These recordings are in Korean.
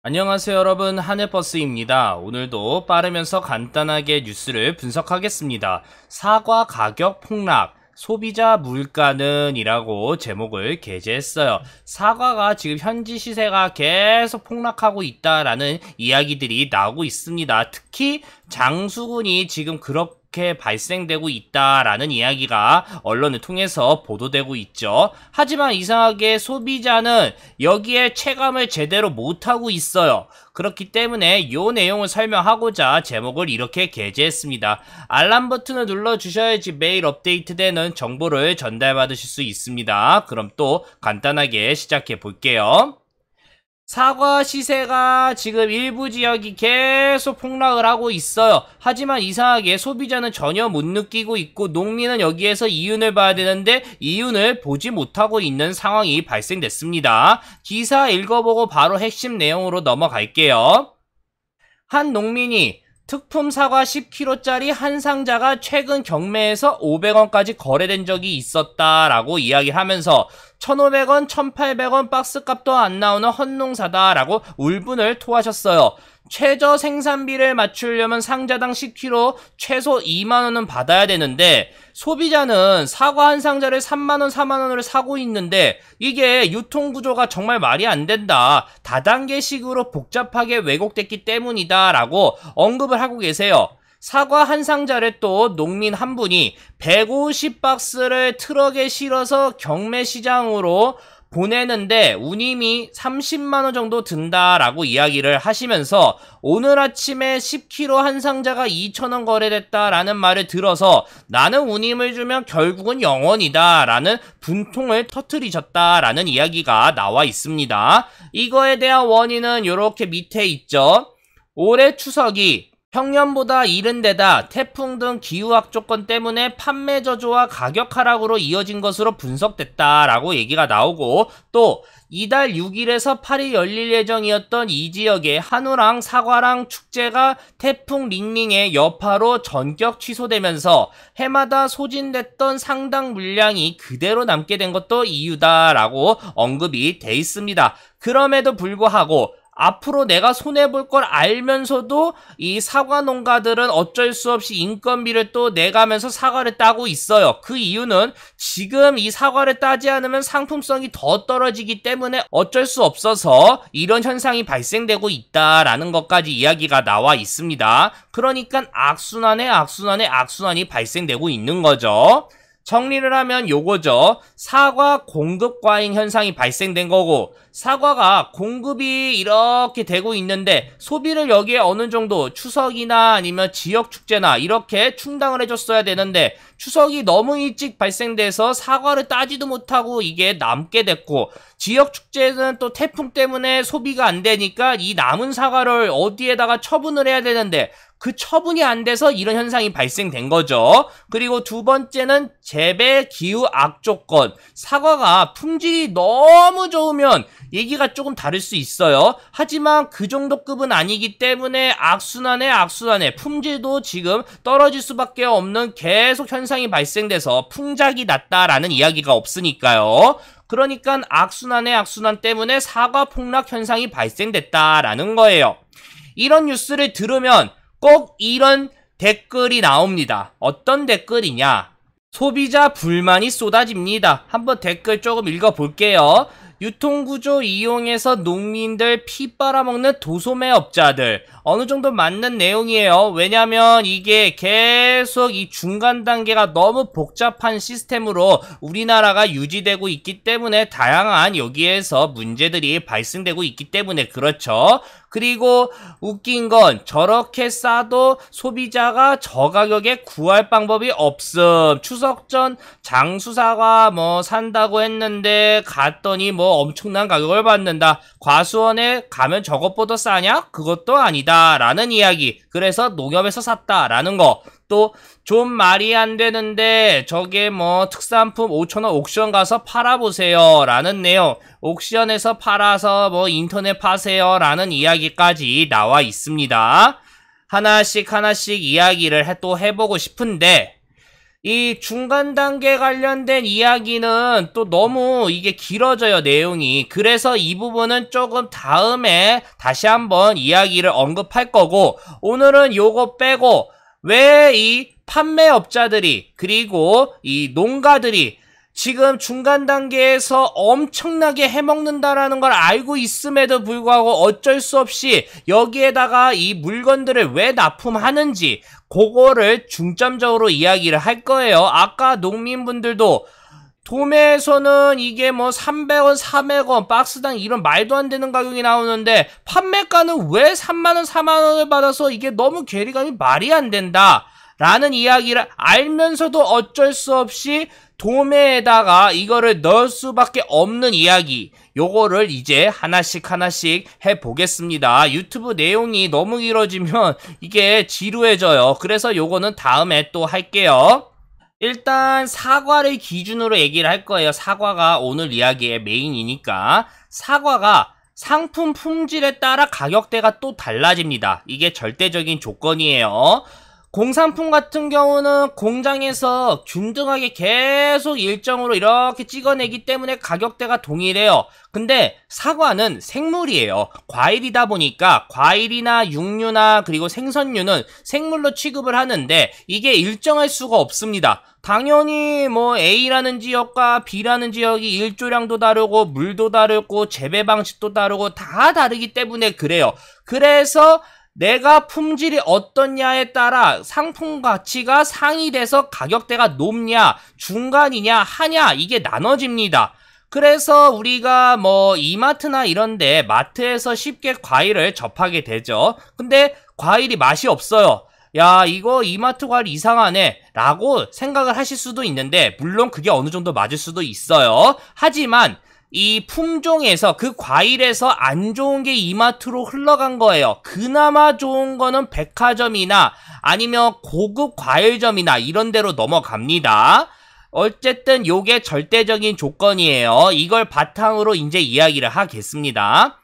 안녕하세요 여러분, 하늘버스입니다. 오늘도 빠르면서 간단하게 뉴스를 분석하겠습니다. 사과 가격 폭락, 소비자 물가는 이라고 제목을 게재했어요. 사과가 지금 현지 시세가 계속 폭락하고 있다라는 이야기들이 나오고 있습니다. 특히 장수군이 지금 그렇게 발생되고 있다라는 이야기가 언론을 통해서 보도되고 있죠. 하지만 이상하게 소비자는 여기에 체감을 제대로 못하고 있어요. 그렇기 때문에 이 내용을 설명하고자 제목을 이렇게 게재했습니다. 알람 버튼을 눌러주셔야지 매일 업데이트되는 정보를 전달받으실 수 있습니다. 그럼 또 간단하게 시작해 볼게요. 사과 시세가 지금 일부 지역이 계속 폭락을 하고 있어요. 하지만 이상하게 소비자는 전혀 못 느끼고 있고 농민은 여기에서 이윤을 봐야 되는데 이윤을 보지 못하고 있는 상황이 발생됐습니다. 기사 읽어보고 바로 핵심 내용으로 넘어갈게요. 한 농민이 특품 사과 10kg짜리 한 상자가 최근 경매에서 500원까지 거래된 적이 있었다라고 이야기하면서 1,500원, 1,800원 박스값도 안 나오는 헛농사다라고 울분을 토하셨어요. 최저 생산비를 맞추려면 상자당 10kg 최소 2만원은 받아야 되는데 소비자는 사과 한 상자를 3만원, 4만원으로 사고 있는데 이게 유통구조가 정말 말이 안 된다. 다단계식으로 복잡하게 왜곡됐기 때문이다 라고 언급을 하고 계세요. 사과 한 상자를 또 농민 한 분이 150박스를 트럭에 실어서 경매 시장으로 보내는데 운임이 30만원 정도 든다라고 이야기를 하시면서 오늘 아침에 10kg 한 상자가 2,000원 거래됐다라는 말을 들어서 나는 운임을 주면 결국은 0원이다 라는 분통을 터뜨리셨다라는 이야기가 나와 있습니다. 이거에 대한 원인은 이렇게 밑에 있죠. 올해 추석이 평년보다 이른 데다 태풍 등 기후악 조건 때문에 판매 저조와 가격 하락으로 이어진 것으로 분석됐다라고 얘기가 나오고 또 이달 6일에서 8일 열릴 예정이었던 이 지역의 한우랑 사과랑 축제가 태풍 링링의 여파로 전격 취소되면서 해마다 소진됐던 상당 물량이 그대로 남게 된 것도 이유다라고 언급이 돼 있습니다. 그럼에도 불구하고 앞으로 내가 손해볼 걸 알면서도 이 사과 농가들은 어쩔 수 없이 인건비를 또 내가면서 사과를 따고 있어요. 그 이유는 지금 이 사과를 따지 않으면 상품성이 더 떨어지기 때문에 어쩔 수 없어서 이런 현상이 발생되고 있다라는 것까지 이야기가 나와 있습니다. 그러니까 악순환에 악순환이 발생되고 있는 거죠. 정리를 하면 요거죠. 사과 공급 과잉 현상이 발생된 거고 사과가 공급이 이렇게 되고 있는데 소비를 여기에 어느 정도 추석이나 아니면 지역 축제나 이렇게 충당을 해줬어야 되는데 추석이 너무 일찍 발생돼서 사과를 따지도 못하고 이게 남게 됐고 지역 축제는 또 태풍 때문에 소비가 안 되니까 이 남은 사과를 어디에다가 처분을 해야 되는데 그 처분이 안 돼서 이런 현상이 발생된 거죠. 그리고 두 번째는 재배 기후 악조건. 사과가 품질이 너무 좋으면 얘기가 조금 다를 수 있어요. 하지만 그 정도 급은 아니기 때문에 악순환에 품질도 지금 떨어질 수밖에 없는 계속 현상이 발생돼서 풍작이 났다라는 이야기가 없으니까요. 그러니까 악순환 때문에 사과 폭락 현상이 발생됐다라는 거예요. 이런 뉴스를 들으면 꼭 이런 댓글이 나옵니다. 어떤 댓글이냐? 소비자 불만이 쏟아집니다. 한번 댓글 조금 읽어볼게요. 유통구조 이용해서 농민들 피 빨아먹는 도소매업자들. 어느 정도 맞는 내용이에요. 왜냐면 이게 계속 이 중간 단계가 너무 복잡한 시스템으로 우리나라가 유지되고 있기 때문에 다양한 여기에서 문제들이 발생되고 있기 때문에 그렇죠. 그리고 웃긴 건 저렇게 싸도 소비자가 저가격에 구할 방법이 없음. 추석 전 장수사과 뭐 산다고 했는데 갔더니 뭐 엄청난 가격을 받는다. 과수원에 가면 저것보다 싸냐? 그것도 아니다 라는 이야기. 그래서 농협에서 샀다라는 거. 또 좀 말이 안 되는데 저게 뭐 특산품 5,000원 옥션 가서 팔아보세요 라는 내용. 옥션에서 팔아서 뭐 인터넷 파세요 라는 이야기까지 나와 있습니다. 하나씩 이야기를 또 해보고 싶은데 이 중간 단계 관련된 이야기는 또 너무 이게 길어져요, 내용이. 그래서 이 부분은 조금 다음에 다시 한번 이야기를 언급할 거고, 오늘은 요거 빼고 왜 이 판매업자들이 그리고 이 농가들이 지금 중간 단계에서 엄청나게 해먹는다라는 걸 알고 있음에도 불구하고 어쩔 수 없이 여기에다가 이 물건들을 왜 납품하는지 그거를 중점적으로 이야기를 할 거예요. 아까 농민분들도 도매에서는 이게 뭐 300원, 400원, 박스당 이런 말도 안 되는 가격이 나오는데 판매가는 왜 3만원, 4만원을 받아서 이게 너무 괴리감이 말이 안 된다 라는 이야기를 알면서도 어쩔 수 없이 도매에다가 이거를 넣을 수밖에 없는 이야기, 요거를 이제 하나씩 해보겠습니다. 유튜브 내용이 너무 길어지면 이게 지루해져요. 그래서 요거는 다음에 또 할게요. 일단 사과를 기준으로 얘기를 할 거예요. 사과가 오늘 이야기의 메인이니까. 사과가 상품 품질에 따라 가격대가 또 달라집니다. 이게 절대적인 조건이에요. 공산품 같은 경우는 공장에서 균등하게 계속 일정으로 이렇게 찍어내기 때문에 가격대가 동일해요. 근데 사과는 생물이에요. 과일이다 보니까 과일이나 육류나 그리고 생선류는 생물로 취급을 하는데 이게 일정할 수가 없습니다. 당연히 뭐 A라는 지역과 B라는 지역이 일조량도 다르고 물도 다르고 재배 방식도 다르고 다 다르기 때문에 그래요. 그래서 내가 품질이 어떻냐에 따라 상품 가치가 상이돼서 가격대가 높냐, 중간이냐, 하냐 이게 나눠집니다. 그래서 우리가 뭐 이마트나 이런데 마트에서 쉽게 과일을 접하게 되죠. 근데 과일이 맛이 없어요. 야, 이거 이마트 과일 이상하네 라고 생각을 하실 수도 있는데 물론 그게 어느 정도 맞을 수도 있어요. 하지만 이 품종에서 그 과일에서 안 좋은 게 이마트로 흘러간 거예요. 그나마 좋은 거는 백화점이나 아니면 고급 과일점이나 이런 데로 넘어갑니다. 어쨌든 요게 절대적인 조건이에요. 이걸 바탕으로 이제 이야기를 하겠습니다.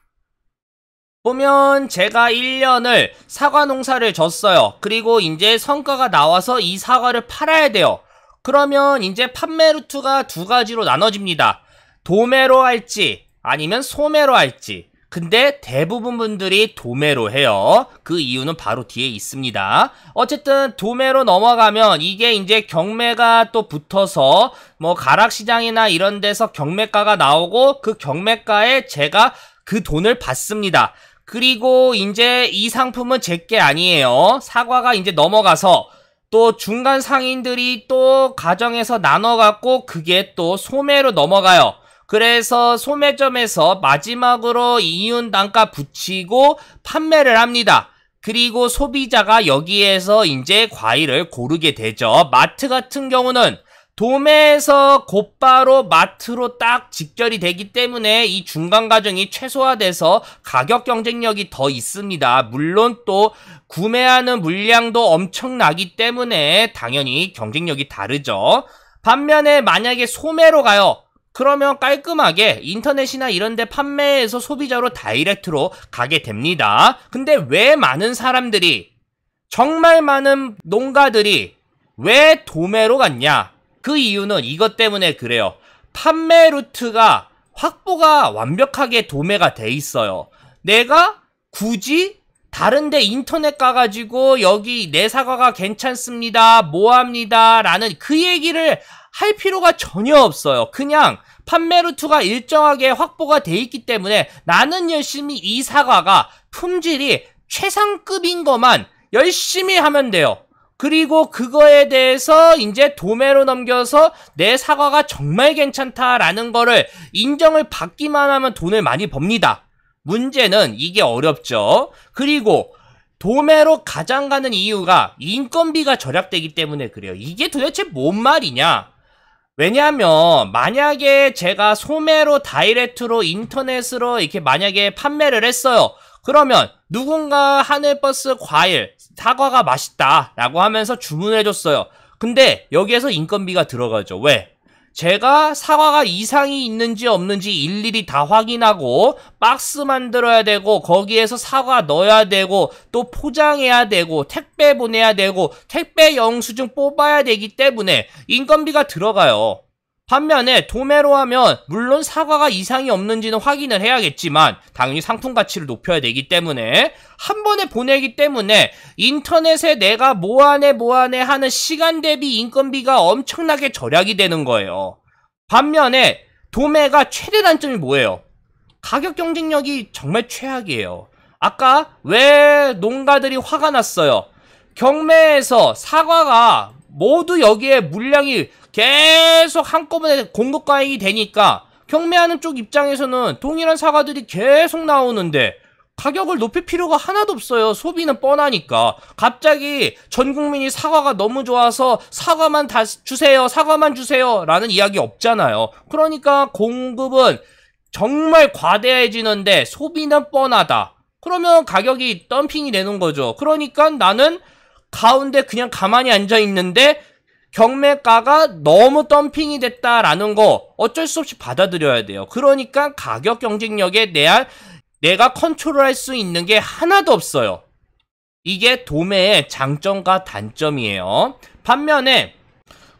보면 제가 1년을 사과 농사를 졌어요. 그리고 이제 성과가 나와서 이 사과를 팔아야 돼요. 그러면 이제 판매 루트가 두 가지로 나눠집니다. 도매로 할지 아니면 소매로 할지. 근데 대부분 분들이 도매로 해요. 그 이유는 바로 뒤에 있습니다. 어쨌든 도매로 넘어가면 이게 이제 경매가 또 붙어서 뭐 가락시장이나 이런 데서 경매가가 나오고 그 경매가에 제가 그 돈을 받습니다. 그리고 이제 이 상품은 제게 아니에요. 사과가 이제 넘어가서 또 중간 상인들이 또 가정에서 나눠갖고 그게 또 소매로 넘어가요. 그래서 소매점에서 마지막으로 이윤 단가 붙이고 판매를 합니다. 그리고 소비자가 여기에서 이제 과일을 고르게 되죠. 마트 같은 경우는 도매에서 곧바로 마트로 딱 직결이 되기 때문에 이 중간 과정이 최소화돼서 가격 경쟁력이 더 있습니다. 물론 또 구매하는 물량도 엄청나기 때문에 당연히 경쟁력이 다르죠. 반면에 만약에 소매로 가요. 그러면 깔끔하게 인터넷이나 이런 데 판매해서 소비자로 다이렉트로 가게 됩니다. 근데 왜 많은 사람들이, 정말 많은 농가들이 왜 도매로 갔냐? 그 이유는 이것 때문에 그래요. 판매 루트가 확보가 완벽하게 도매가 돼 있어요. 내가 굳이 다른데 인터넷 가가지고 여기 내 사과가 괜찮습니다, 뭐합니다 라는 그 얘기를 할 필요가 전혀 없어요. 그냥 판매 루트가 일정하게 확보가 돼 있기 때문에 나는 열심히 이 사과가 품질이 최상급인 것만 열심히 하면 돼요. 그리고 그거에 대해서 이제 도매로 넘겨서 내 사과가 정말 괜찮다라는 거를 인정을 받기만 하면 돈을 많이 법니다. 문제는 이게 어렵죠. 그리고 도매로 가장 가는 이유가 인건비가 절약되기 때문에 그래요. 이게 도대체 뭔 말이냐? 왜냐하면 만약에 제가 소매로 다이렉트로 인터넷으로 이렇게 만약에 판매를 했어요. 그러면 누군가 하늘버스 과일 사과가 맛있다 라고 하면서 주문을 해줬어요. 근데 여기에서 인건비가 들어가죠. 왜? 제가 사과가 이상이 있는지 없는지 일일이 다 확인하고 박스 만들어야 되고 거기에서 사과 넣어야 되고 또 포장해야 되고 택배 보내야 되고 택배 영수증 뽑아야 되기 때문에 인건비가 들어가요. 반면에 도매로 하면 물론 사과가 이상이 없는지는 확인을 해야겠지만 당연히 상품 가치를 높여야 되기 때문에 한 번에 보내기 때문에 인터넷에 내가 뭐하네 하는 시간 대비 인건비가 엄청나게 절약이 되는 거예요. 반면에 도매가 최대 단점이 뭐예요? 가격 경쟁력이 정말 최악이에요. 아까 왜 농가들이 화가 났어요? 경매에서 사과가 모두 여기에 물량이 계속 한꺼번에 공급 과잉이 되니까 경매하는 쪽 입장에서는 동일한 사과들이 계속 나오는데 가격을 높일 필요가 하나도 없어요. 소비는 뻔하니까. 갑자기 전 국민이 사과가 너무 좋아서 사과만 다 주세요. 사과만 주세요. 라는 이야기 없잖아요. 그러니까 공급은 정말 과대해지는데 소비는 뻔하다. 그러면 가격이 덤핑이 되는 거죠. 그러니까 나는 가운데 그냥 가만히 앉아있는데 경매가가 너무 덤핑이 됐다라는 거 어쩔 수 없이 받아들여야 돼요. 그러니까 가격 경쟁력에 대한 내가 컨트롤할 수 있는 게 하나도 없어요. 이게 도매의 장점과 단점이에요. 반면에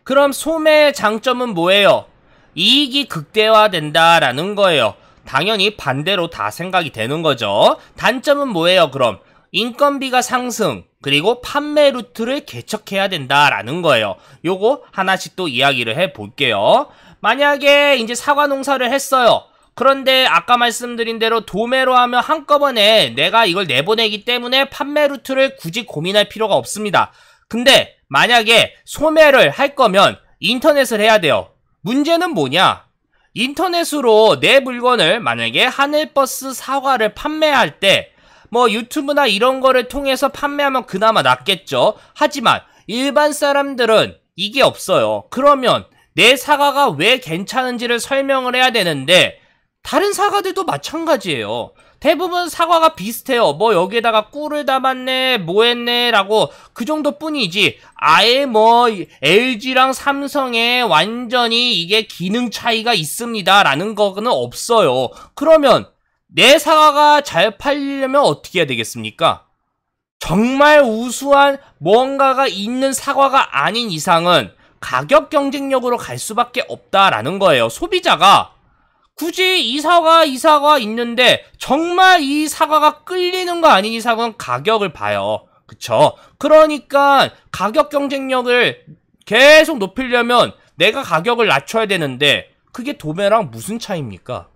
그럼 소매의 장점은 뭐예요? 이익이 극대화된다라는 거예요. 당연히 반대로 다 생각이 되는 거죠. 단점은 뭐예요? 그럼 인건비가 상승, 그리고 판매 루트를 개척해야 된다라는 거예요. 요거 하나씩 또 이야기를 해볼게요. 만약에 이제 사과 농사를 했어요. 그런데 아까 말씀드린 대로 도매로 하면 한꺼번에 내가 이걸 내보내기 때문에 판매 루트를 굳이 고민할 필요가 없습니다. 근데 만약에 소매를 할 거면 인터넷을 해야 돼요. 문제는 뭐냐? 인터넷으로 내 물건을 만약에 하늘버스 사과를 판매할 때 뭐 유튜브나 이런 거를 통해서 판매하면 그나마 낫겠죠. 하지만 일반 사람들은 이게 없어요. 그러면 내 사과가 왜 괜찮은지를 설명을 해야 되는데 다른 사과들도 마찬가지예요. 대부분 사과가 비슷해요. 뭐 여기에다가 꿀을 담았네 뭐 했네 라고 그 정도 뿐이지 아예 뭐 LG랑 삼성에 완전히 이게 기능 차이가 있습니다 라는 거는 없어요. 그러면 내 사과가 잘 팔리려면 어떻게 해야 되겠습니까? 정말 우수한 뭔가가 있는 사과가 아닌 이상은 가격 경쟁력으로 갈 수밖에 없다라는 거예요. 소비자가 굳이 이 사과 있는데 정말 이 사과가 끌리는 거 아닌 이상은 가격을 봐요. 그쵸? 그러니까 가격 경쟁력을 계속 높이려면 내가 가격을 낮춰야 되는데 그게 도매랑 무슨 차이입니까?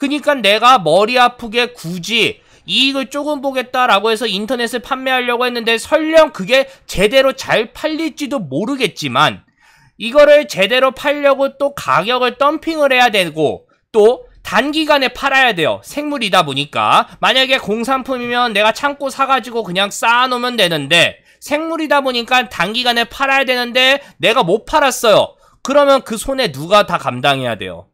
그러니까 내가 머리 아프게 굳이 이익을 조금 보겠다라고 해서 인터넷을 판매하려고 했는데 설령 그게 제대로 잘 팔릴지도 모르겠지만 이거를 제대로 팔려고 또 가격을 덤핑을 해야 되고 또 단기간에 팔아야 돼요. 생물이다 보니까 만약에 공산품이면 내가 창고 사가지고 그냥 쌓아놓으면 되는데 생물이다 보니까 단기간에 팔아야 되는데 내가 못 팔았어요. 그러면 그 손해 누가 다 감당해야 돼요?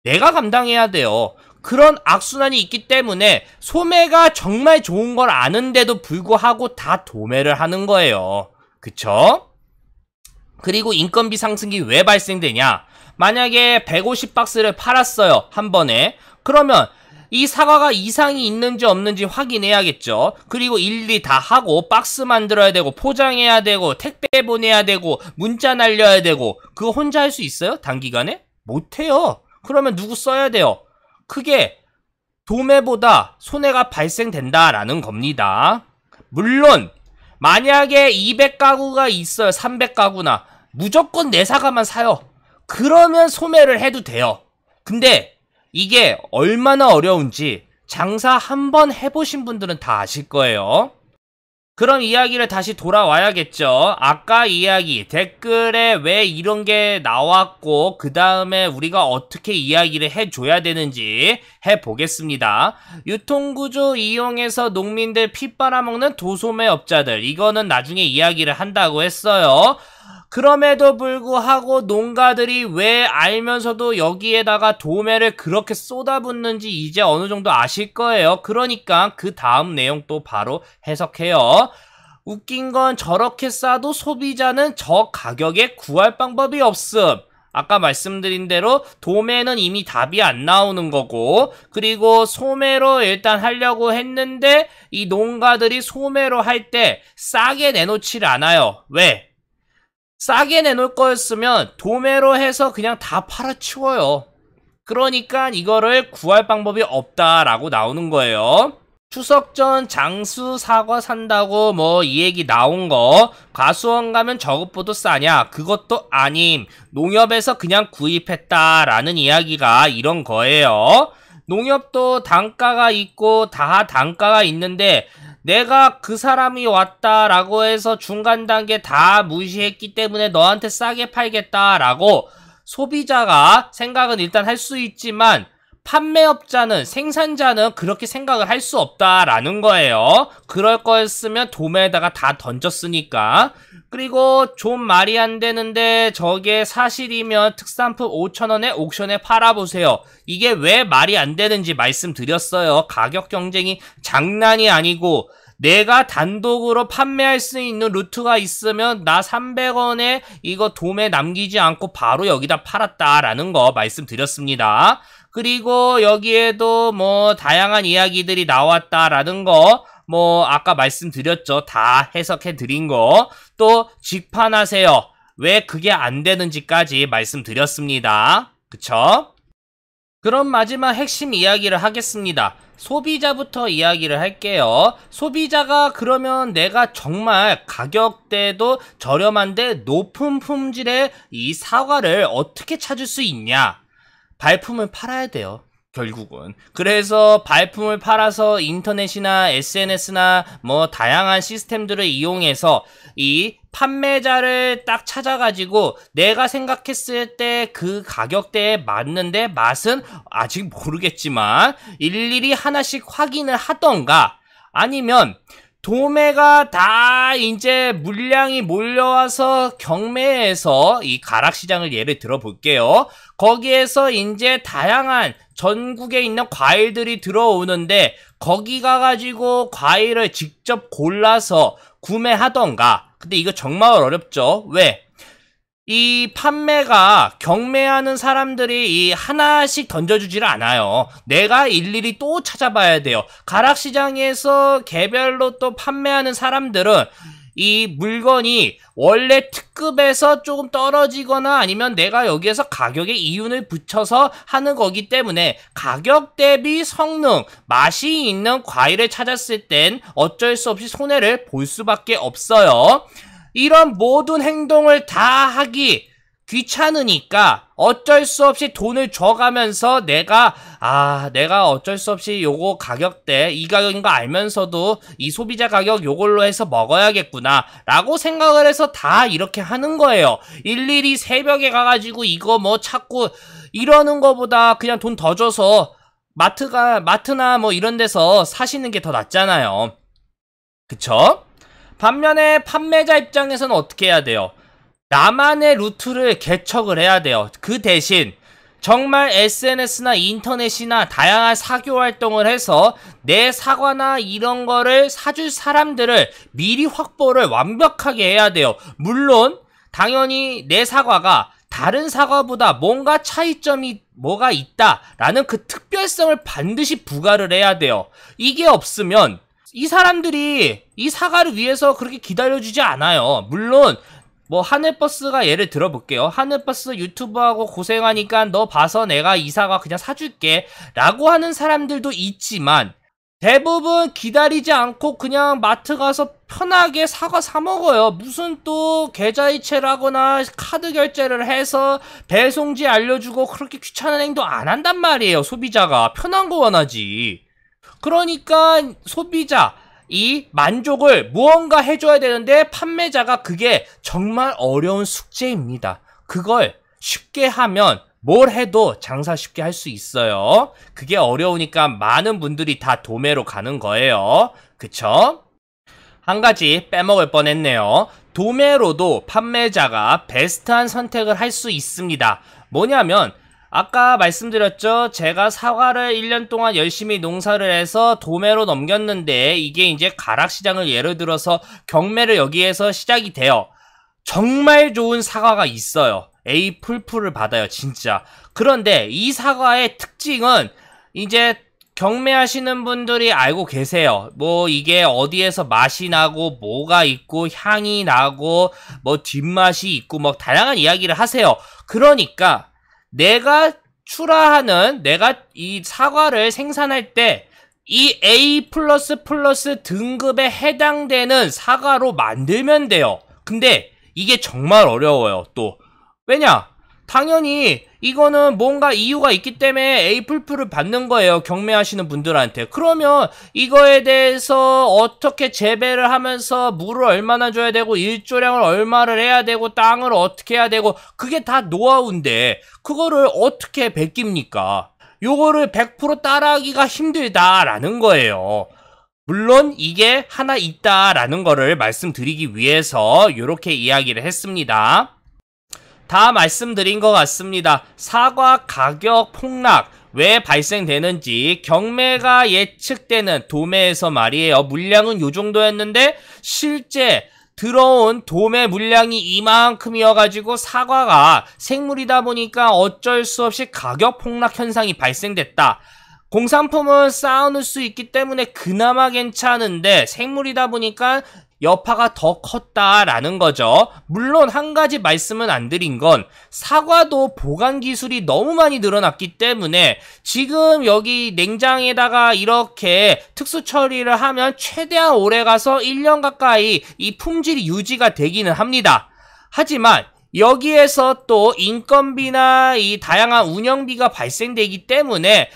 내가 감당해야 돼요. 그런 악순환이 있기 때문에 소매가 정말 좋은 걸 아는데도 불구하고 다 도매를 하는 거예요. 그쵸? 그리고 인건비 상승이 왜 발생되냐? 만약에 150박스를 팔았어요. 한 번에. 그러면 이 사과가 이상이 있는지 없는지 확인해야겠죠. 그리고 일일이 다 하고 박스 만들어야 되고 포장해야 되고 택배 보내야 되고 문자 날려야 되고 그거 혼자 할 수 있어요? 단기간에? 못해요. 그러면 누구 써야 돼요? 크게 도매보다 손해가 발생된다라는 겁니다. 물론 만약에 200가구가 있어요. 300가구나. 무조건 내 사과만 사요. 그러면 소매를 해도 돼요. 근데 이게 얼마나 어려운지 장사 한번 해보신 분들은 다 아실 거예요. 그럼 이야기를 다시 돌아와야겠죠. 아까 이야기 댓글에 왜 이런 게 나왔고 그 다음에 우리가 어떻게 이야기를 해줘야 되는지 해보겠습니다. 유통구조 이용해서 농민들 피 빨아먹는 도소매업자들, 이거는 나중에 이야기를 한다고 했어요. 그럼에도 불구하고 농가들이 왜 알면서도 여기에다가 도매를 그렇게 쏟아붓는지 이제 어느 정도 아실 거예요. 그러니까 그 다음 내용 또 바로 해석해요. 웃긴 건 저렇게 싸도 소비자는 저 가격에 구할 방법이 없음. 아까 말씀드린 대로 도매는 이미 답이 안 나오는 거고, 그리고 소매로 일단 하려고 했는데 이 농가들이 소매로 할 때 싸게 내놓지를 않아요. 왜? 싸게 내놓을 거였으면 도매로 해서 그냥 다 팔아치워요. 그러니까 이거를 구할 방법이 없다라고 나오는 거예요. 추석 전 장수 사과 산다고 뭐 이 얘기 나온 거, 과수원 가면 저것보다 싸냐? 그것도 아님. 농협에서 그냥 구입했다라는 이야기가 이런 거예요. 농협도 단가가 있고 다 단가가 있는데 내가 그 사람이 왔다라고 해서 중간 단계 다 무시했기 때문에 너한테 싸게 팔겠다라고 소비자가 생각은 일단 할 수 있지만 판매업자는, 생산자는 그렇게 생각을 할 수 없다라는 거예요. 그럴 거였으면 도매에다가 다 던졌으니까. 그리고 좀 말이 안 되는데 저게 사실이면 특산품 5,000원에 옥션에 팔아보세요. 이게 왜 말이 안 되는지 말씀드렸어요. 가격 경쟁이 장난이 아니고 내가 단독으로 판매할 수 있는 루트가 있으면 나 300원에 이거 도매 남기지 않고 바로 여기다 팔았다라는 거 말씀드렸습니다. 그리고 여기에도 뭐 다양한 이야기들이 나왔다라는 거, 뭐 아까 말씀드렸죠. 다 해석해 드린 거. 또 직판하세요. 왜 그게 안 되는지까지 말씀드렸습니다. 그쵸? 그럼 마지막 핵심 이야기를 하겠습니다. 소비자부터 이야기를 할게요. 소비자가 그러면 내가 정말 가격대도 저렴한데 높은 품질의 이 사과를 어떻게 찾을 수 있냐? 발품을 팔아야 돼요. 결국은. 그래서 발품을 팔아서 인터넷이나 SNS나 뭐 다양한 시스템들을 이용해서 이 판매자를 딱 찾아가지고 내가 생각했을 때 그 가격대에 맞는데 맛은 아직 모르겠지만 일일이 하나씩 확인을 하던가, 아니면 도매가 다 이제 물량이 몰려와서 경매에서 이 가락시장을 예를 들어 볼게요. 거기에서 이제 다양한 전국에 있는 과일들이 들어오는데 거기 가가지고 과일을 직접 골라서 구매하던가. 근데 이거 정말 어렵죠. 왜? 이 판매가 경매하는 사람들이 이 하나씩 던져주지를 않아요. 내가 일일이 또 찾아봐야 돼요. 가락시장에서 개별로 또 판매하는 사람들은 이 물건이 원래 특급에서 조금 떨어지거나 아니면 내가 여기에서 가격에 이윤을 붙여서 하는 거기 때문에 가격 대비 성능, 맛이 있는 과일을 찾았을 땐 어쩔 수 없이 손해를 볼 수밖에 없어요. 이런 모든 행동을 다 하기 귀찮으니까 어쩔 수 없이 돈을 줘가면서 내가 어쩔 수 없이 요거 가격대 이 가격인 거 알면서도 이 소비자 가격 요걸로 해서 먹어야겠구나 라고 생각을 해서 다 이렇게 하는 거예요. 일일이 새벽에 가가지고 이거 뭐 찾고 이러는 거보다 그냥 돈 더 줘서 마트나 뭐 이런 데서 사시는 게 더 낫잖아요. 그쵸? 반면에 판매자 입장에서는 어떻게 해야 돼요? 나만의 루트를 개척을 해야 돼요. 그 대신 정말 SNS나 인터넷이나 다양한 사교 활동을 해서 내 사과나 이런 거를 사줄 사람들을 미리 확보를 완벽하게 해야 돼요. 물론 당연히 내 사과가 다른 사과보다 뭔가 차이점이 뭐가 있다라는 그 특별성을 반드시 부과를 해야 돼요. 이게 없으면 이 사람들이 이 사과를 위해서 그렇게 기다려주지 않아요. 물론 뭐 하늘버스가 예를 들어볼게요. 하늘버스 유튜브하고 고생하니까 너 봐서 내가 이 사과 그냥 사줄게 라고 하는 사람들도 있지만 대부분 기다리지 않고 그냥 마트 가서 편하게 사과 사 먹어요. 무슨 또 계좌이체를 하거나 카드 결제를 해서 배송지 알려주고 그렇게 귀찮은 행동 안 한단 말이에요. 소비자가 편한 거 원하지. 그러니까 소비자 이 만족을 무언가 해줘야 되는데 판매자가 그게 정말 어려운 숙제입니다. 그걸 쉽게 하면 뭘 해도 장사 쉽게 할 수 있어요. 그게 어려우니까 많은 분들이 다 도매로 가는 거예요. 그쵸? 한 가지 빼먹을 뻔했네요. 도매로도 판매자가 베스트한 선택을 할 수 있습니다. 뭐냐면 아까 말씀드렸죠. 제가 사과를 1년 동안 열심히 농사를 해서 도매로 넘겼는데 이게 이제 가락시장을 예를 들어서 경매를 여기에서 시작이 돼요. 정말 좋은 사과가 있어요. A 풀풀을 받아요, 진짜. 그런데 이 사과의 특징은 이제 경매하시는 분들이 알고 계세요. 뭐 이게 어디에서 맛이 나고 뭐가 있고 향이 나고 뭐 뒷맛이 있고 뭐 다양한 이야기를 하세요. 그러니까 내가 이 사과를 생산할 때 이 A++ 등급에 해당되는 사과로 만들면 돼요. 근데 이게 정말 어려워요, 또. 왜냐? 당연히 이거는 뭔가 이유가 있기 때문에 A 풀풀을 받는 거예요, 경매하시는 분들한테. 그러면 이거에 대해서 어떻게 재배를 하면서 물을 얼마나 줘야 되고 일조량을 얼마를 해야 되고 땅을 어떻게 해야 되고 그게 다 노하우인데 그거를 어떻게 베낍니까? 요거를 100% 따라하기가 힘들다라는 거예요. 물론 이게 하나 있다라는 거를 말씀드리기 위해서 이렇게 이야기를 했습니다. 다 말씀드린 것 같습니다. 사과 가격 폭락 왜 발생되는지 경매가 예측되는 도매에서 말이에요. 물량은 요 정도였는데 실제 들어온 도매 물량이 이만큼이어가지고 사과가 생물이다 보니까 어쩔 수 없이 가격 폭락 현상이 발생됐다. 공산품은 쌓아놓을 수 있기 때문에 그나마 괜찮은데 생물이다 보니까 여파가 더 컸다라는 거죠. 물론 한 가지 말씀은 안 드린 건 사과도 보관 기술이 너무 많이 늘어났기 때문에 지금 여기 냉장에다가 이렇게 특수 처리를 하면 최대한 오래 가서 1년 가까이 이 품질이 유지가 되기는 합니다. 하지만 여기에서 또 인건비나 이 다양한 운영비가 발생되기 때문에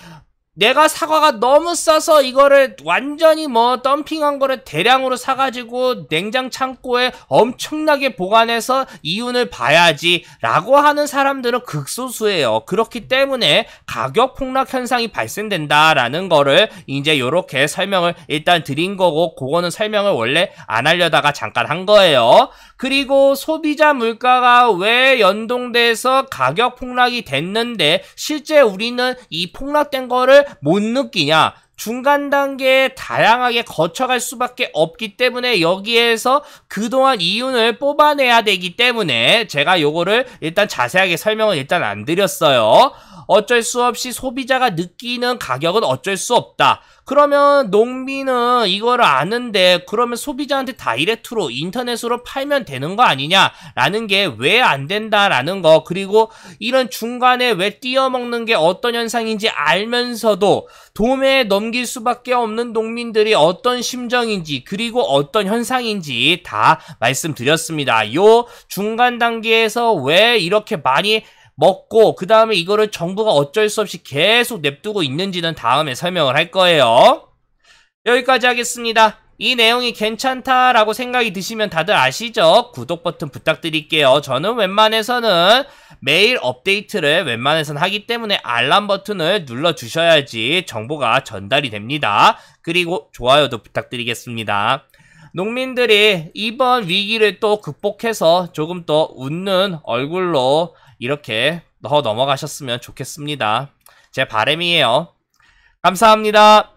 내가 사과가 너무 싸서 이거를 완전히 뭐 덤핑한 거를 대량으로 사가지고 냉장 창고에 엄청나게 보관해서 이윤을 봐야지 라고 하는 사람들은 극소수예요. 그렇기 때문에 가격 폭락 현상이 발생된다라는 거를 이제 요렇게 설명을 일단 드린 거고, 그거는 설명을 원래 안 하려다가 잠깐 한 거예요. 그리고 소비자 물가가 왜 연동돼서 가격 폭락이 됐는데 실제 우리는 이 폭락된 거를 못 느끼냐? 중간 단계에 다양하게 거쳐갈 수밖에 없기 때문에 여기에서 그동안 이윤을 뽑아내야 되기 때문에 제가 요거를 일단 자세하게 설명을 일단 안 드렸어요. 어쩔 수 없이 소비자가 느끼는 가격은 어쩔 수 없다. 그러면 농민은 이거를 아는데 그러면 소비자한테 다이렉트로 인터넷으로 팔면 되는 거 아니냐라는 게 왜 안 된다라는 거, 그리고 이런 중간에 왜 띄어먹는 게 어떤 현상인지 알면서도 도매에 넘길 수밖에 없는 농민들이 어떤 심정인지 그리고 어떤 현상인지 다 말씀드렸습니다. 요 중간 단계에서 왜 이렇게 많이 먹고 그 다음에 이거를 정부가 어쩔 수 없이 계속 냅두고 있는지는 다음에 설명을 할 거예요. 여기까지 하겠습니다. 이 내용이 괜찮다라고 생각이 드시면 다들 아시죠? 구독 버튼 부탁드릴게요. 저는 웬만해서는 매일 업데이트를 웬만해서는 하기 때문에 알람 버튼을 눌러주셔야지 정보가 전달이 됩니다. 그리고 좋아요도 부탁드리겠습니다. 농민들이 이번 위기를 또 극복해서 조금 더 웃는 얼굴로 이렇게 더 넘어가셨으면 좋겠습니다. 제 바람이에요. 감사합니다.